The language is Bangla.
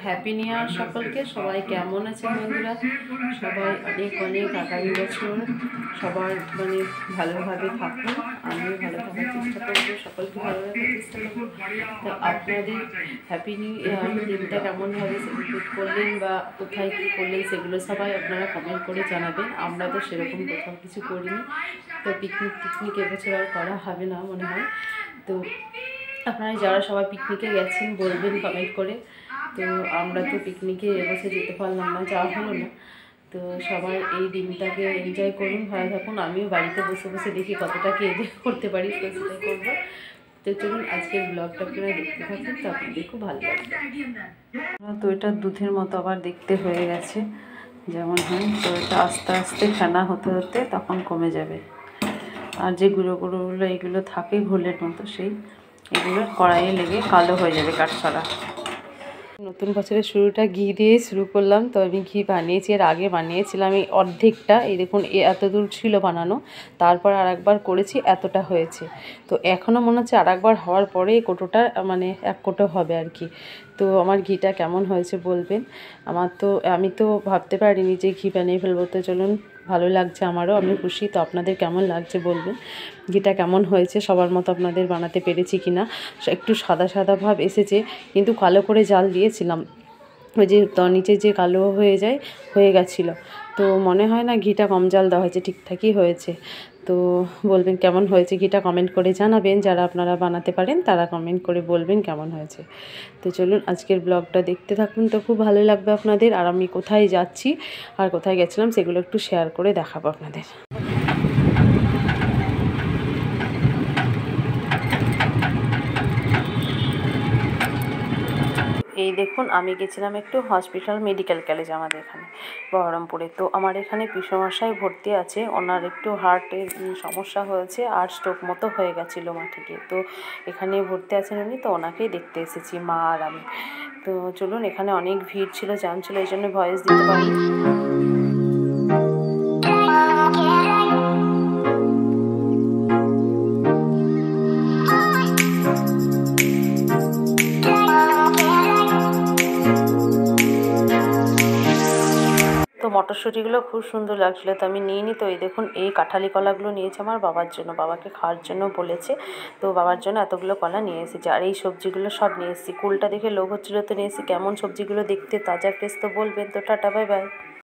হ্যাপি নিউ ইয়ার সকলকে। সবাই কেমন আছেন বন্ধুরা? সবাই অনেক অনেক আগামী বছর সবার ভালোভাবে থাকুন। আমিও ভালো থাকার চেষ্টা করবো, সকলকে ভালো রাখার চেষ্টা করবো। তো আপনাদের হ্যাপি নিউ ইয়ার দিনটা কেমনভাবে সেলিব্রেট করলেন বা কোথায় কী করলেন সেগুলো সবাই আপনারা কমেন্ট করে জানাবেন। আমরা তো সেরকম কোথাও কিছু করিনি, তো পিকনিক এবছর আর করা হবে না মনে হয়। তো আপনারা যারা সবাই পিকনিকে গেছেন বলবেন কমেন্ট করে। তো আমরা তো পিকনিকে এবছর যেতে পারলাম না, যাওয়া হলো না। তো সবাই এই দিনটাকে এনজয় করুন, ভালো থাকুন। আমিও বাড়িতে বসে বসে দেখি কতটা কি এনজয় করতে পারি, তো সেটাই করবো। তো চলুন আজকের ব্লগটা আপনারা দেখতে থাকুন, তো আপনাদের খুব ভালো লাগবে। তো এটা দুধের মতো আবার দেখতে হয়ে গেছে যেমন হয়, তো এটা আস্তে আস্তে ফেনা হতে হতে তখন কমে যাবে। আর যে গুঁড়োগুলো এইগুলো থাকে ঘোলের মতো, এগুলো কড়াইয়ে লেগে কালো হয়ে যাবে কাঠছাড়া। নতুন বছরের শুরুটা ঘি দিয়ে শুরু করলাম। তো আমি ঘি বানিয়েছি, এর আগে বানিয়েছিলাম এই অর্ধেকটা, এই দেখুন এত দূর ছিল বানানো, তারপর আর একবার করেছি, এতটা হয়েছে। তো এখনও মনে হচ্ছে আর একবার হওয়ার পরে এই কোটোটা এক কোটো হবে আর কি। তো আমার ঘিটা কেমন হয়েছে বলবেন। আমি তো ভাবতে পারিনি যে ঘি বানিয়ে ফেলবো। তো চলুন, ভালো লাগছে আমারও, আমি খুশি। তো আপনাদের কেমন লাগছে বলবেন, ঘিটা কেমন হয়েছে, সবার মতো আপনাদের বানাতে পেরেছি কি না। একটু সাদা সাদা ভাব এসেছে, কিন্তু কালো করে জাল দিয়েছিলাম, ওই যে নিচে যে কালো হয়ে গেছিলো। তো মনে হয় না ঘিটা কম জাল দেওয়া হয়েছে, ঠিকঠাকই হয়েছে। তো বলবেন কেমন হয়েছে, ঘিটা কমেন্ট করে জানাবেন। যারা আপনারা বানাতে পারেন তারা কমেন্ট করে বলবেন কেমন হয়েছে। তো চলুন আজকের ব্লগটা দেখতে থাকুন, তো খুব ভালো লাগবে আপনাদের। আর আমি কোথায় যাচ্ছি আর কোথায় গেছিলাম সেগুলো একটু শেয়ার করে দেখাবো আপনাদের। এই দেখুন, আমি গেছিলাম একটু হসপিটাল, মেডিকেল কলেজ আমাদের এখানে বহরমপুরে। তো আমার এখানে পিসেমশাই ভর্তি আছে, ওনার একটু হার্টের সমস্যা হয়েছে আর স্ট্রোক মতো হয়ে গেছিলো মাঠে গিয়ে। তো এখানে ভর্তি আছেন উনি, তো ওনাকেই দেখতে এসেছি মা আর আমি। তো চলুন, এখানে অনেক ভিড় ছিল, জ্যাম ছিল, এই জন্য ভয়েস দিতে পারিনি। তো মটরশুঁটিগুলো খুব সুন্দর লাগছিলো, তো আমি নিয়ে নিই। তো এই দেখুন, এই কাঁঠালি কলাগুলো নিয়েছে আমার বাবার জন্য, বাবাকে খাওয়ার জন্য বলেছে। তো বাবার জন্য এতগুলো কলা নিয়ে এসেছি। আর এই সবজিগুলো সব নিয়ে এসেছি, কুলটা দেখে লোভ হচ্ছিলো তো নিয়ে এসেছি। কেমন সবজিগুলো দেখতে, তাজা ফ্রেশ, তো বলবেন। তো টাটা, বাই বাই।